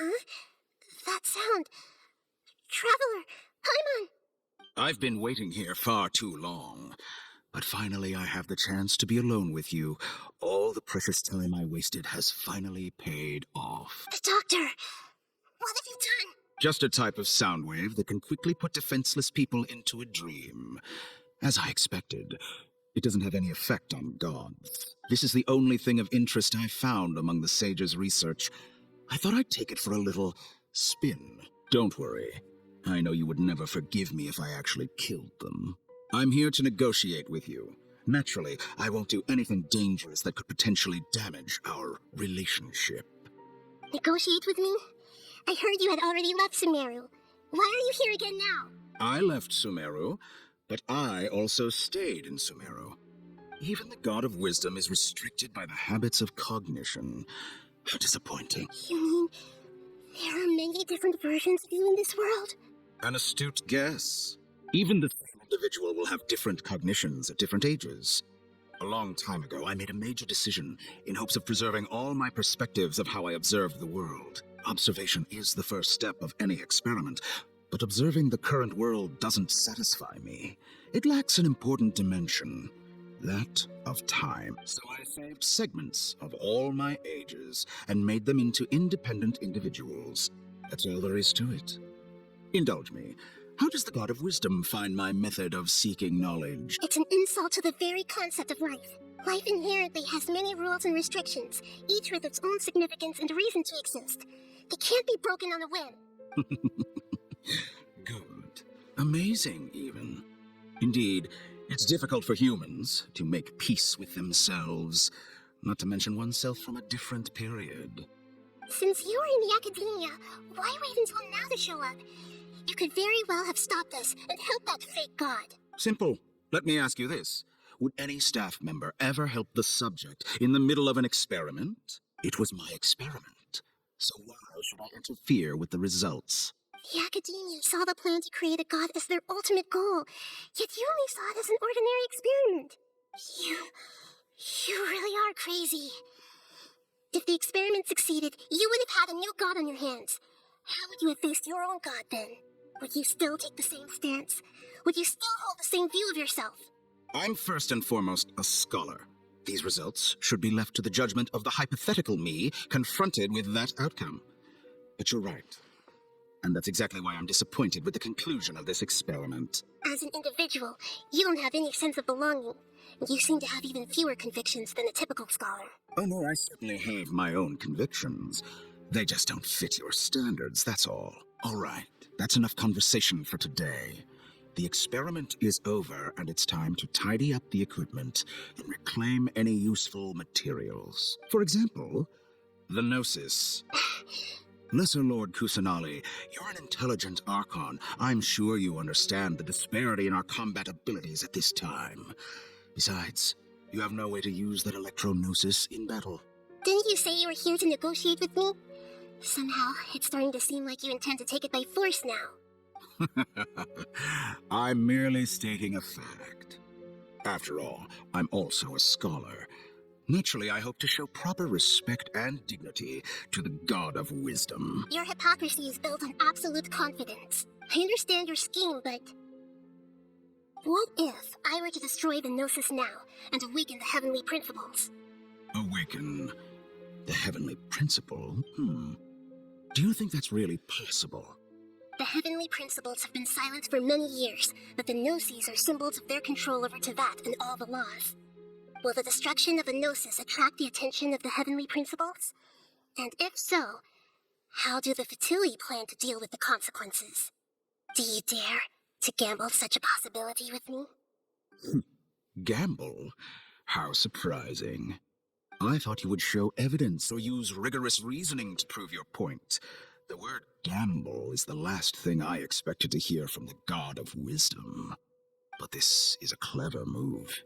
Huh? That sound. Traveler, Paimon! I've been waiting here far too long. But finally I have the chance to be alone with you. All the precious time I wasted has finally paid off. The Doctor! What have you done? Just a type of sound wave that can quickly put defenseless people into a dream. As I expected, it doesn't have any effect on gods. This is the only thing of interest I've found among the sage's research. I thought I'd take it for a little spin. Don't worry. I know you would never forgive me if I actually killed them. I'm here to negotiate with you. Naturally, I won't do anything dangerous that could potentially damage our relationship. Negotiate with me? I heard you had already left Sumeru. Why are you here again now? I left Sumeru, but I also stayed in Sumeru. Even the God of Wisdom is restricted by the habits of cognition. How disappointing. You mean there are many different versions of you in this world? An astute guess. Even the same individual will have different cognitions at different ages. A long time ago, I made a major decision in hopes of preserving all my perspectives of how I observed the world. Observation is the first step of any experiment, but observing the current world doesn't satisfy me. It lacks an important dimension, that of time. So I saved segments of all my ages and made them into independent individuals. That's all there is to it. Indulge me. How does the God of Wisdom find my method of seeking knowledge? It's an insult to the very concept of life. Life inherently has many rules and restrictions, each with its own significance and reason to exist. They can't be broken on a whim. Good. Amazing, even. Indeed, it's difficult for humans to make peace with themselves, not to mention oneself from a different period. Since you were in the academia, why wait until now to show up? You could very well have stopped us and helped that fake god. Simple. Let me ask you this. Would any staff member ever help the subject in the middle of an experiment? It was my experiment. So why should I interfere with the results? The academia saw the plan to create a god as their ultimate goal, yet you only saw it as an ordinary experiment. You really are crazy. If the experiment succeeded, you would have had a new god on your hands. How would you have faced your own god then? Would you still take the same stance? Would you still hold the same view of yourself? I'm first and foremost a scholar. These results should be left to the judgment of the hypothetical me confronted with that outcome. But you're right. And that's exactly why I'm disappointed with the conclusion of this experiment. As an individual, you don't have any sense of belonging. You seem to have even fewer convictions than a typical scholar. Oh no, I certainly have my own convictions. They just don't fit your standards, that's all. All right, that's enough conversation for today. The experiment is over, and it's time to tidy up the equipment and reclaim any useful materials. For example, the Gnosis. Lesser Lord Kusanali, you're an intelligent Archon. I'm sure you understand the disparity in our combat abilities at this time. Besides, you have no way to use that Electro-Gnosis in battle. Didn't you say you were here to negotiate with me? Somehow, it's starting to seem like you intend to take it by force now. I'm merely stating a fact. After all, I'm also a scholar. Naturally, I hope to show proper respect and dignity to the God of Wisdom. Your hypocrisy is built on absolute confidence. I understand your scheme, but... what if I were to destroy the Gnosis now and awaken the heavenly principles? Awaken the heavenly principle? Do you think that's really possible? The heavenly principles have been silent for many years, but the Gnosis are symbols of their control over Teyvat and all the laws. Will the destruction of a Gnosis attract the attention of the heavenly principles? And if so, how do the Fatui plan to deal with the consequences? Do you dare to gamble such a possibility with me? Gamble? How surprising. I thought you would show evidence or use rigorous reasoning to prove your point. The word gamble is the last thing I expected to hear from the God of Wisdom. But this is a clever move.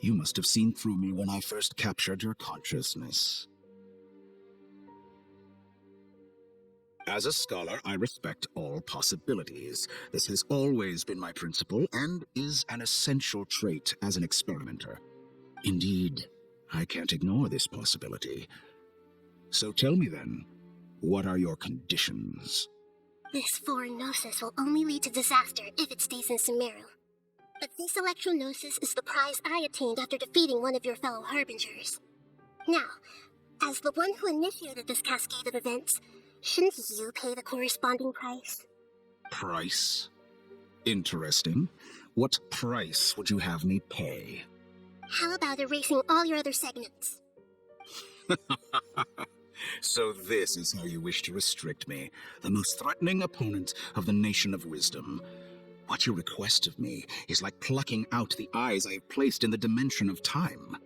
You must have seen through me when I first captured your consciousness. As a scholar, I respect all possibilities. This has always been my principle and is an essential trait as an experimenter. Indeed, I can't ignore this possibility. So tell me then, What are your conditions? This foreign Gnosis will only lead to disaster if it stays in Sumeru. But this electro Gnosis is the prize I obtained after defeating one of your fellow Harbingers. Now, as the one who initiated this cascade of events, shouldn't you pay the corresponding price? Price? Interesting. What price would you have me pay? How about erasing all your other segments? So this is how you wish to restrict me, the most threatening opponent of the Nation of Wisdom. What you request of me is like plucking out the eyes I have placed in the dimension of time.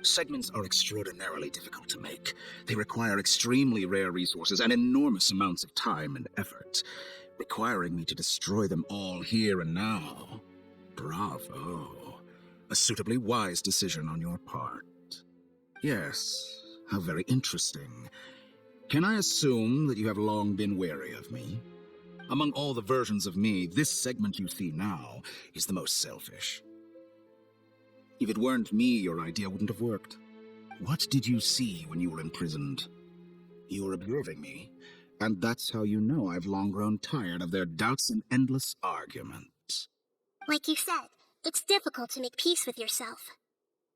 Segments are extraordinarily difficult to make. They require extremely rare resources and enormous amounts of time and effort, requiring me to destroy them all here and now. Bravo. A suitably wise decision on your part. Yes, how very interesting. Can I assume that you have long been wary of me? Among all the versions of me, this segment you see now is the most selfish. If it weren't me, your idea wouldn't have worked. What did you see when you were imprisoned? You were observing me, and that's how you know I've long grown tired of their doubts and endless arguments. Like you said, it's difficult to make peace with yourself.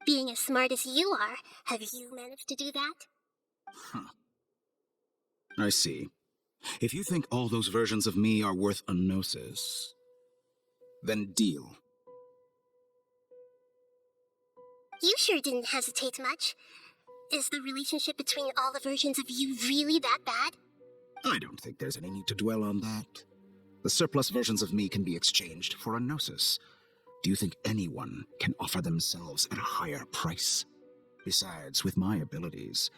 Being as smart as you are, have you managed to do that? Huh. I see. If you think all those versions of me are worth a Gnosis, then deal. You sure didn't hesitate much. Is the relationship between all the versions of you really that bad? I don't think there's any need to dwell on that. The surplus versions of me can be exchanged for a Gnosis. Do you think anyone can offer themselves at a higher price? Besides, with my abilities,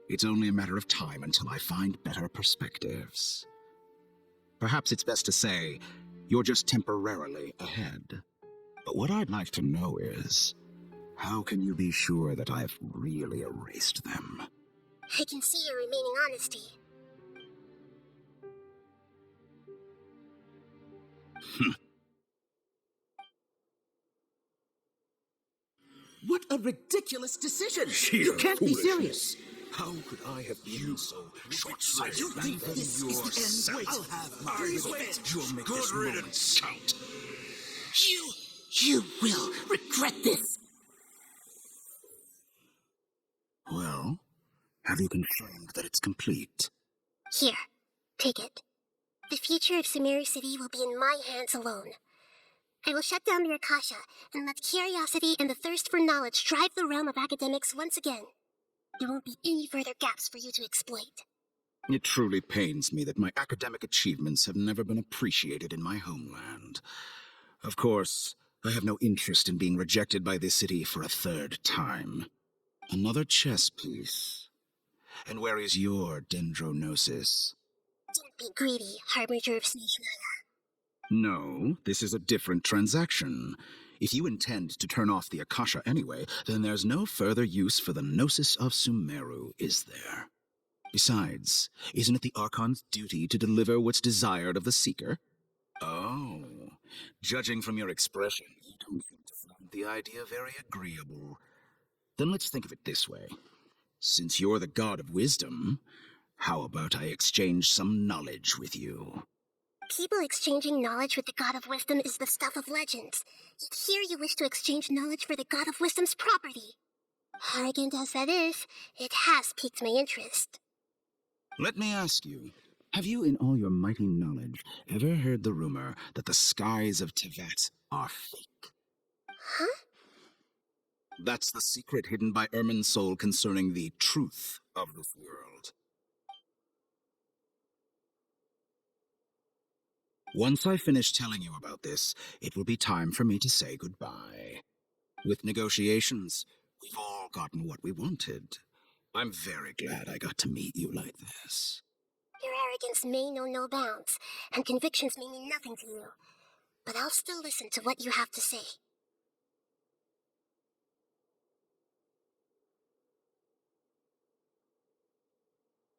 it's only a matter of time until I find better perspectives. Perhaps it's best to say, you're just temporarily ahead. But what I'd like to know is, how can you be sure that I've really erased them? I can see your remaining honesty. What a ridiculous decision! Sheer You can't be foolishness. serious. How could I have been so short-sighted? You think this is the end? Wait, I'll have my revenge. You'll make this moment count. You will regret this. Well, have you confirmed that it's complete? Here, take it. The future of Sumeru City will be in my hands alone. I will shut down the Akasha and let curiosity and the thirst for knowledge drive the realm of academics once again. There won't be any further gaps for you to exploit. It truly pains me that my academic achievements have never been appreciated in my homeland. Of course, I have no interest in being rejected by this city for a third time. Another chess piece. And where is your Dendrognosis? Don't be greedy, Harbinger of Snezhnaya. No, this is a different transaction. If you intend to turn off the Akasha anyway, then there's no further use for the Gnosis of Sumeru, is there? Besides, isn't it the Archon's duty to deliver what's desired of the Seeker? Oh, judging from your expression, you don't seem to find the idea very agreeable. Then let's think of it this way. Since you're the god of wisdom, how about I exchange some knowledge with you? People exchanging knowledge with the God of Wisdom is the stuff of legends. Yet here you wish to exchange knowledge for the God of Wisdom's property. Arrogant as that is, it has piqued my interest. Let me ask you, have you in all your mighty knowledge ever heard the rumor that the skies of Tevat are fake? Huh? That's the secret hidden by Ermin's soul concerning the truth of this world. Once I finish telling you about this, it will be time for me to say goodbye. With negotiations, we've all gotten what we wanted. I'm very glad I got to meet you like this. Your arrogance may know no bounds, and convictions may mean nothing to you. But I'll still listen to what you have to say.